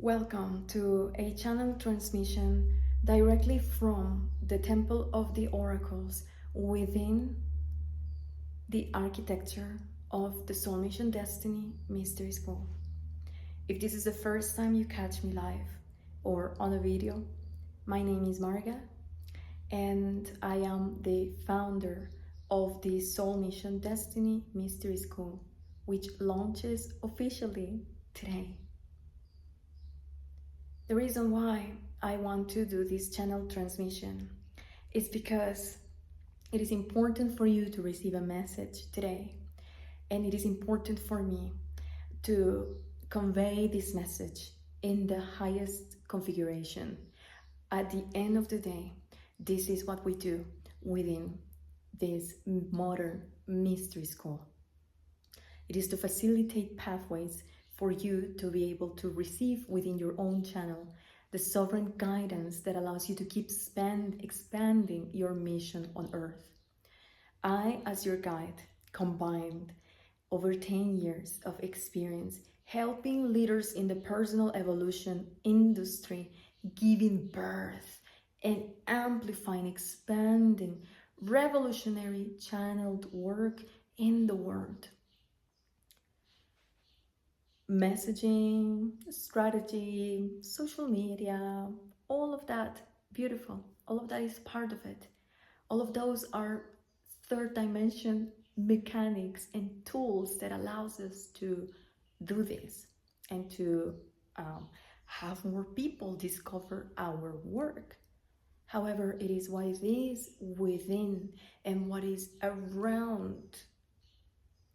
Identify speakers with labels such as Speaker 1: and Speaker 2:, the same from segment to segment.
Speaker 1: Welcome to a channel transmission directly from the Temple of the Oracles within the architecture of the Soul Mission Destiny Mystery School. If this is the first time you catch me live or on a video, my name is Marga and I am the founder of the Soul Mission Destiny Mystery School, which launches officially today. The reason why I want to do this channel transmission is because it is important for you to receive a message today, and it is important for me to convey this message in the highest configuration. At the end of the day, this is what we do within this modern mystery school. It is to facilitate pathways for you to be able to receive within your own channel the sovereign guidance that allows you to keep expanding your mission on earth. I, as your guide, combined over 10 years of experience helping leaders in the personal evolution industry, giving birth and amplifying, expanding, revolutionary channeled work in the world. Messaging, strategy, social media, all of that, beautiful. All of that is part of it. All of those are third dimension mechanics and tools that allows us to do this and to have more people discover our work. However, it is what is within and what is around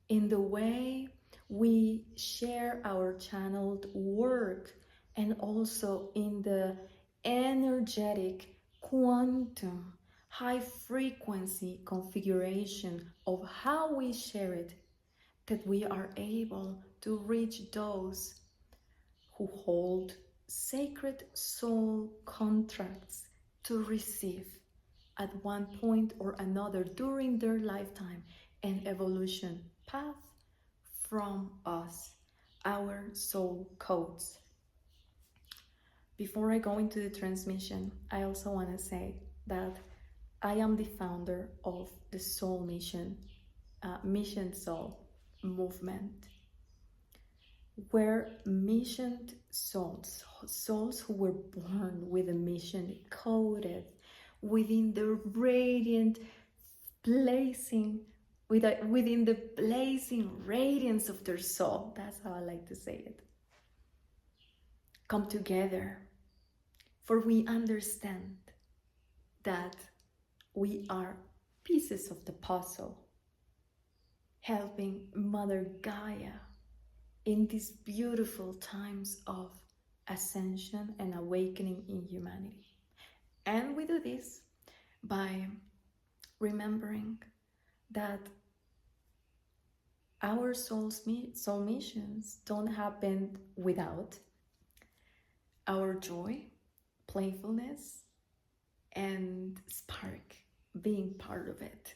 Speaker 1: in the way we share our channeled work, and also in the energetic quantum high frequency configuration of how we share it, that we are able to reach those who hold sacred soul contracts to receive at one point or another during their lifetime and evolution path from us, our soul codes. Before I go into the transmission, I also want to say that I am the founder of the Soul Mission, Mission Soul movement, where missioned souls who were born with a mission coded within the radiant blazing within the blazing radiance of their soul, that's how I like to say it, come together, for we understand that we are pieces of the puzzle, helping Mother Gaia in these beautiful times of ascension and awakening in humanity. And we do this by remembering that our soul missions don't happen without our joy, playfulness, and spark being part of it.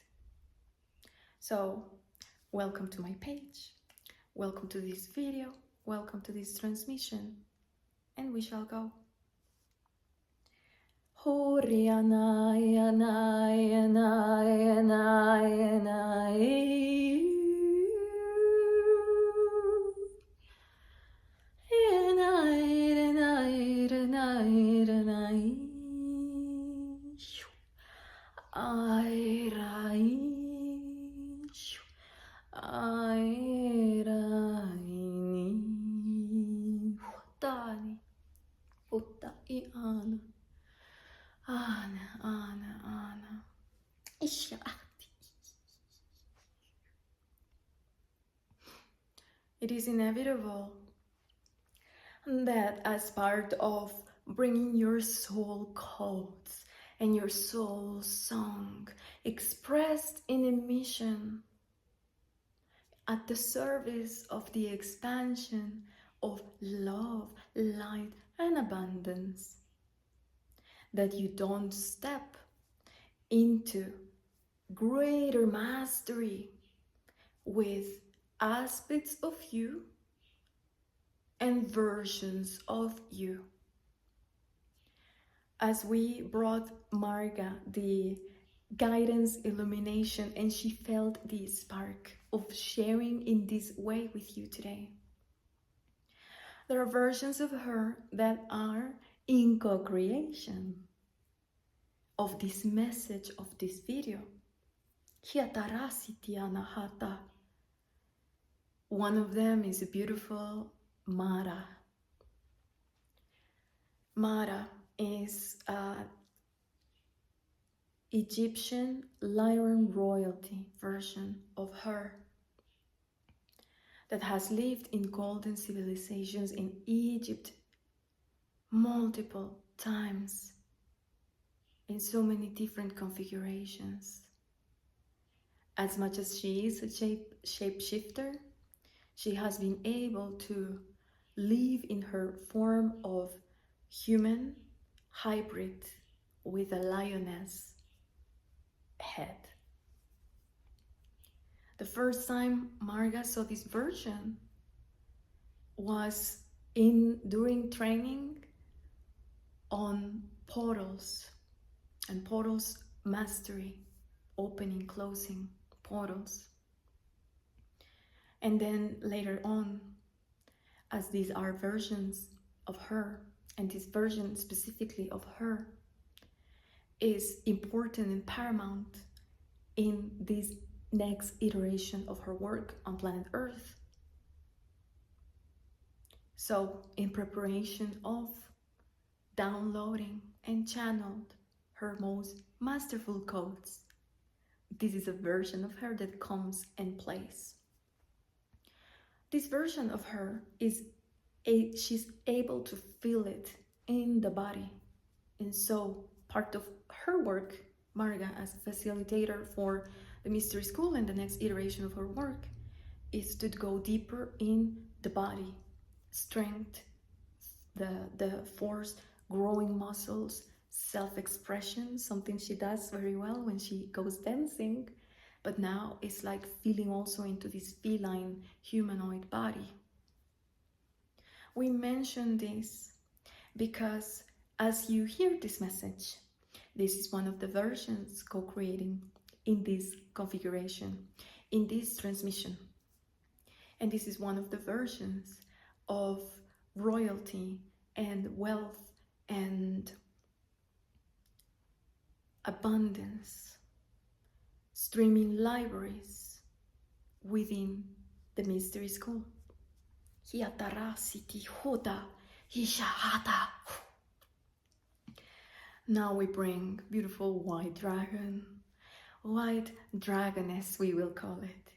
Speaker 1: So, welcome to my page, welcome to this video, welcome to this transmission, and we shall go. It is inevitable that as part of bringing your soul codes and your soul song expressed in a mission at the service of the expansion of love, light, and abundance, that you don't step into greater mastery with aspects of you and versions of you. As we brought Marga the guidance illumination and she felt the spark of sharing in this way with you today, there are versions of her that are in co-creation of this message, of this video. One of them is a beautiful Mara. Mara is Egyptian Lyran royalty version of her that has lived in golden civilizations in Egypt multiple times in so many different configurations. As much as she is a shapeshifter, she has been able to live in her form of human hybrid with a lioness head. The first time Marga saw this version was during training on portals and portals mastery, opening, closing portals. And then later on, as these are versions of her, and this version specifically of her is important and paramount in this next iteration of her work on planet Earth. So in preparation of downloading and channeled her most masterful codes, this is a version of her that comes and plays. This version of her is she's able to feel it in the body. And so part of her work, Marga, as a facilitator for the Mystery School and the next iteration of her work, is to go deeper in the body, strength, the force, growing muscles, self-expression, something she does very well when she goes dancing, but now it's like feeling also into this feline humanoid body. We mention this because as you hear this message, this is one of the versions co-creating in this configuration, in this transmission. And this is one of the versions of royalty and wealth and abundance, streaming libraries within the Mystery School. Now we bring beautiful white dragon, white dragoness we will call it,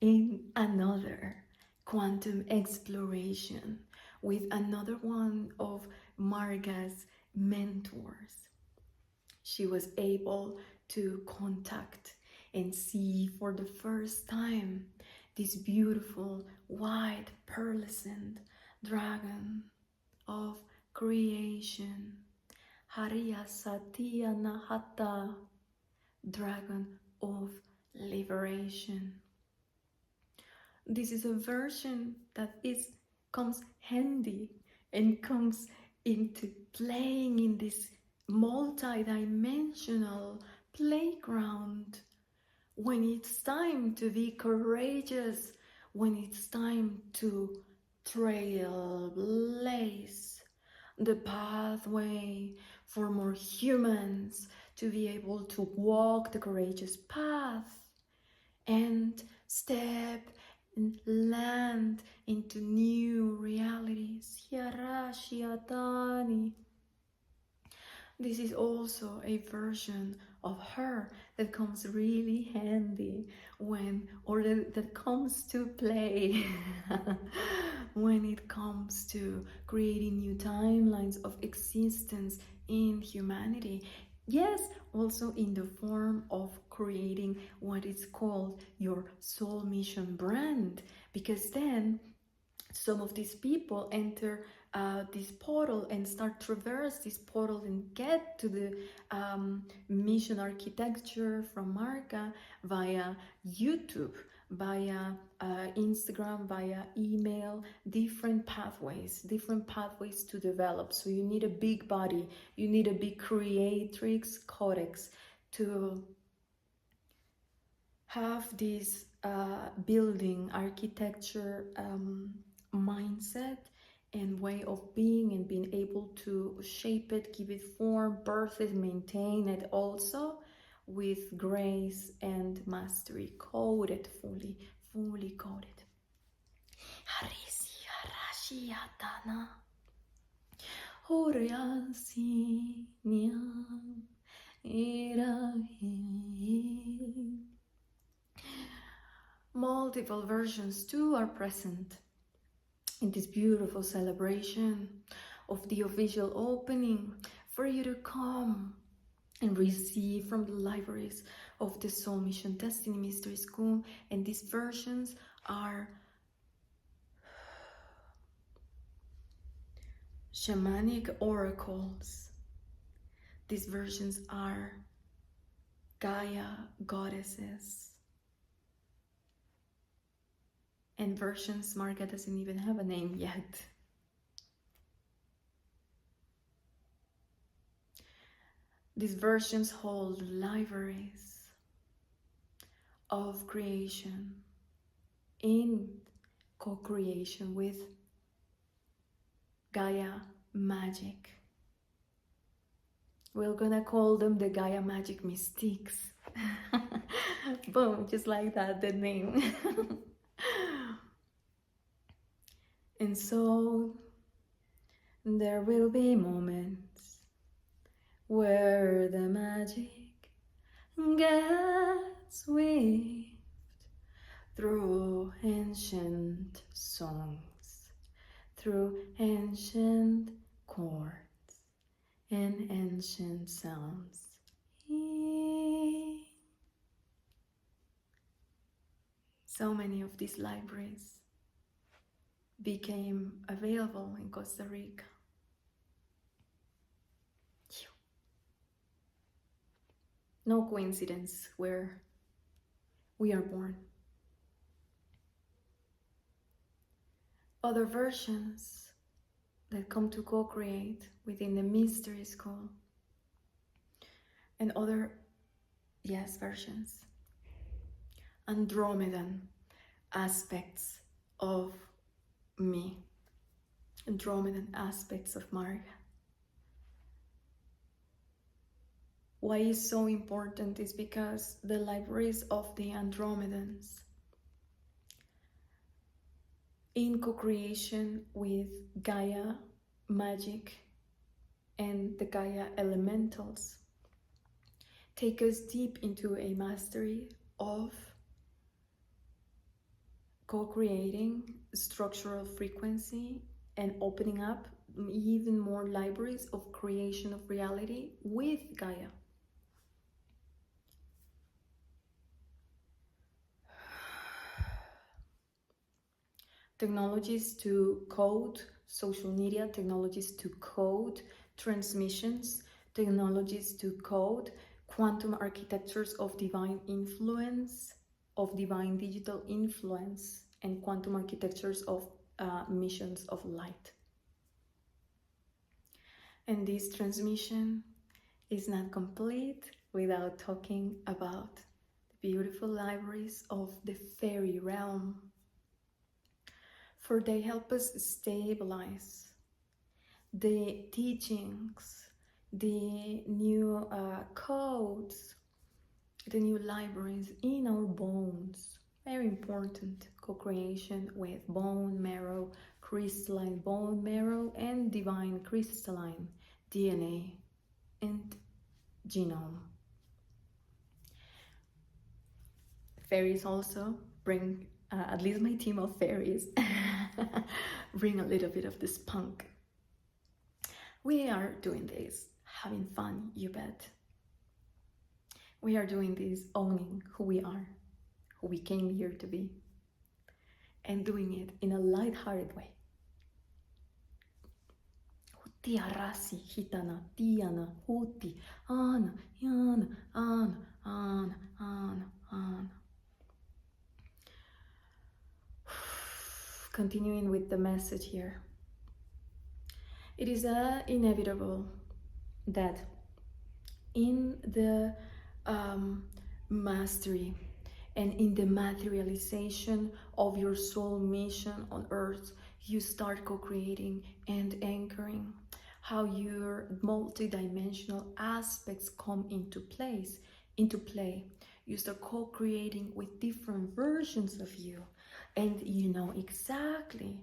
Speaker 1: in another quantum exploration with another one of Marga's mentors. She was able to contact and see for the first time this beautiful white pearlescent dragon of creation, Hariya Satya Nahata, dragon of liberation. This is a version that comes handy and comes into playing in this multi-dimensional playground when it's time to be courageous, when it's time to trailblaze the pathway for more humans to be able to walk the courageous path and step and land into new realities. This is also a version of her that comes really handy that comes to play when it comes to creating new timelines of existence in humanity. Yes, also in the form of creating what is called your soul mission brand, because then some of these people enter this portal and start traverse this portal and get to the mission architecture from Marga via YouTube, via Instagram, via email, different pathways to develop. So you need a big body, you need a big creatrix codex to have this building architecture mindset and way of being, and being able to shape it, give it form, birth it, maintain it, also with grace and mastery, coded, fully coded. Harisi harashi atana horyasi niam irahi. Multiple versions too are present in this beautiful celebration of the official opening for you to come and receive from the libraries of the Soul Mission Destiny Mystery School. And these versions are shamanic oracles. These versions are Gaia goddesses. And versions Marga doesn't even have a name yet. These versions hold libraries of creation in co-creation with Gaia magic. We're gonna call them the Gaia Magic Mystiques. Boom, just like that, the name. And so there will be moments where the magic gets weaved through ancient songs, through ancient chords and ancient sounds. So many of these libraries became available in Costa Rica. No coincidence where we are born. Other versions that come to co-create within the mystery school, and other, yes, versions, Andromedan aspects of me, Andromedan aspects of Marga. Why it's so important is because the libraries of the Andromedans, in co-creation with Gaia magic and the Gaia elementals, take us deep into a mastery of co-creating structural frequency and opening up even more libraries of creation of reality with Gaia. Technologies to code social media, technologies to code transmissions, technologies to code quantum architectures of divine influence, of divine digital influence, and quantum architectures of missions of light. And this transmission is not complete without talking about the beautiful libraries of the fairy realm, for they help us stabilize the teachings, the new codes, the new libraries in our bones. Very important co-creation with bone marrow, crystalline bone marrow, and divine crystalline DNA and genome. Fairies also bring, at least my team of fairies, bring a little bit of the spunk. We are doing this, having fun, you bet. We are doing this owning who we are, who we came here to be, and doing it in a light-hearted way. Huti arasi hitana tiana huti ana yana ana ana ana ana. continuing with the message here. It is inevitable that in the mastery and in the materialization of your soul mission on earth, you start co-creating and anchoring how your multidimensional aspects come into play. You start co-creating with different versions of you, and you know exactly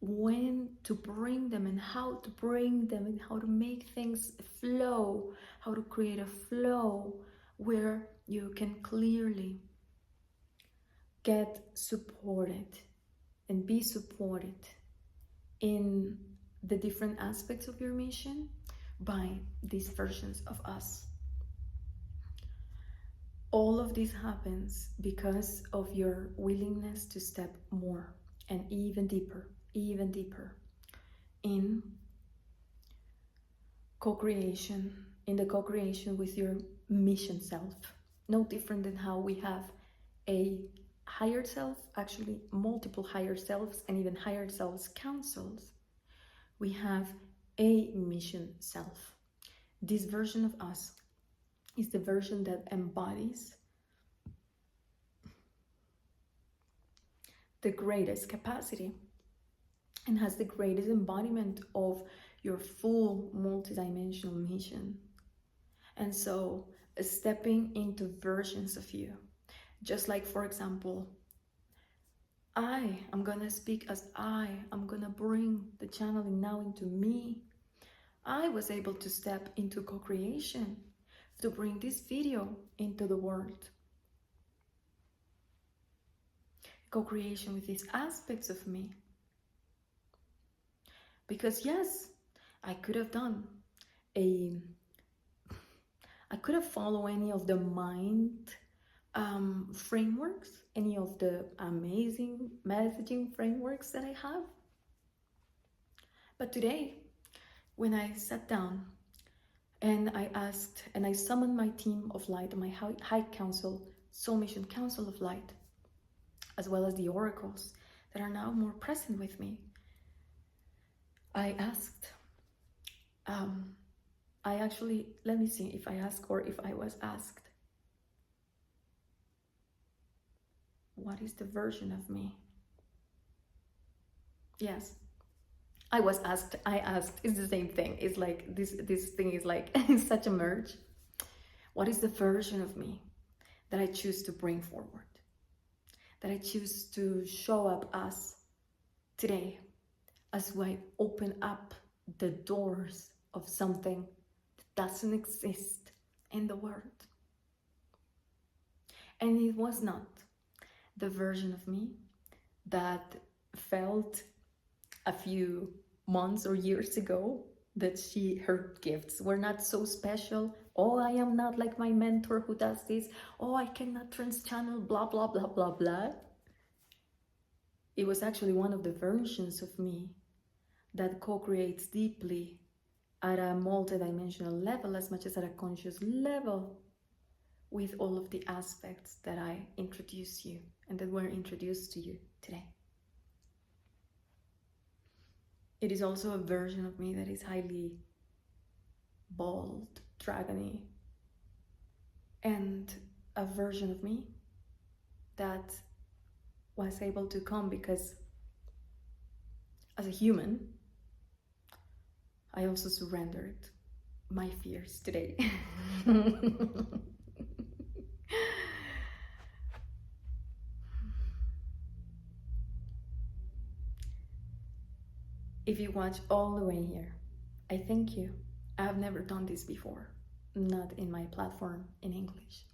Speaker 1: when to bring them and how to bring them and how to make things flow, how to create a flow where you can clearly get supported and be supported in the different aspects of your mission by these versions of us. All of this happens because of your willingness to step more and even deeper in co-creation, in the co-creation with your mission self. No different than how we have a higher self, actually multiple higher selves and even higher selves councils. We have a mission self. This version of us is the version that embodies the greatest capacity and has the greatest embodiment of your full multidimensional mission. And so stepping into versions of you, just like, for example, I'm gonna speak as I'm gonna bring the channeling now into me. I was able to step into co-creation to bring this video into the world. Co-creation with these aspects of me. Because yes, I could have followed any of the mind frameworks, any of the amazing messaging frameworks that I have. But today, when I sat down and I asked, and I summoned my team of light, my high council, soul mission council of light, as well as the oracles that are now more present with me, I asked, let me see if I asked or if I was asked, what is the version of me? Yes, I was asked, I asked, it's the same thing. It's like, this thing is like such a merge. What is the version of me that I choose to bring forward? That I choose to show up as today, as I open up the doors of something that doesn't exist in the world. And it was not the version of me that felt a few months or years ago that her gifts were not so special. Oh, I am not like my mentor who does this. Oh, I cannot trans-channel, blah, blah, blah, blah, blah. It was actually one of the versions of me that co-creates deeply at a multidimensional level as much as at a conscious level with all of the aspects that I introduce you and that were introduced to you today. It is also a version of me that is highly bold, dragony, and a version of me that was able to come because as a human, I also surrendered my fears today. If you watch all the way here, I thank you. I have never done this before, not in my platform in English.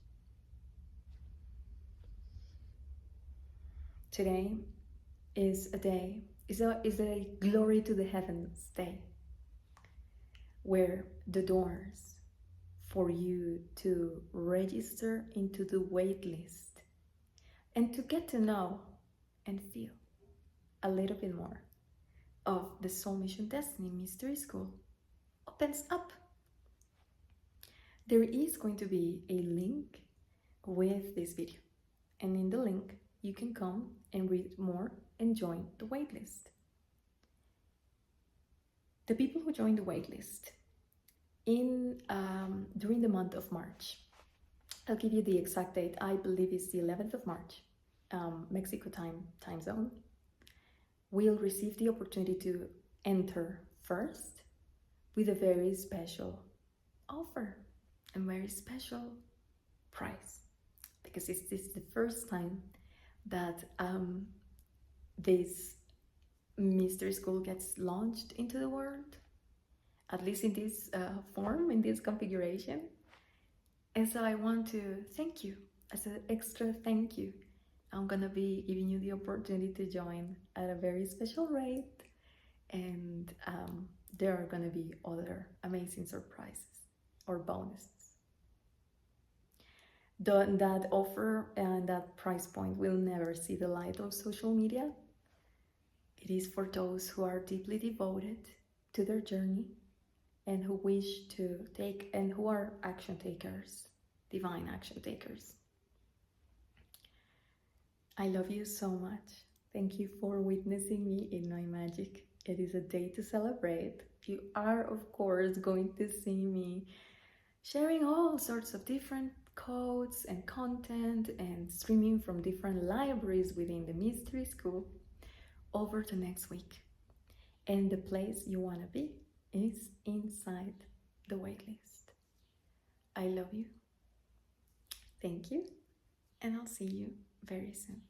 Speaker 1: Today is a glory to the heavens day, where the doors for you to register into the wait list and to get to know and feel a little bit more of the Soul Mission Destiny Mystery School opens up. There is going to be a link with this video, and in the link you can come and read more and join the waitlist. The people who join the waitlist in during the month of March, I'll give you the exact date. I believe it's the 11th of March, Mexico time zone. Will receive the opportunity to enter first with a very special offer, a very special price, because this is the first time that this mystery school gets launched into the world, at least in this form, in this configuration. And so I want to thank you as an extra thank you. I'm gonna be giving you the opportunity to join at a very special rate, and there are gonna be other amazing surprises or bonuses. That offer and that price point will never see the light of social media. It is for those who are deeply devoted to their journey and who wish to take and who are action takers, divine action takers. I love you so much. Thank you for witnessing me in my magic. It is a day to celebrate. You are, of course, going to see me sharing all sorts of different codes and content and streaming from different libraries within the mystery school over the next week. And the place you want to be is inside the waitlist. I love you. Thank you. And I'll see you very soon.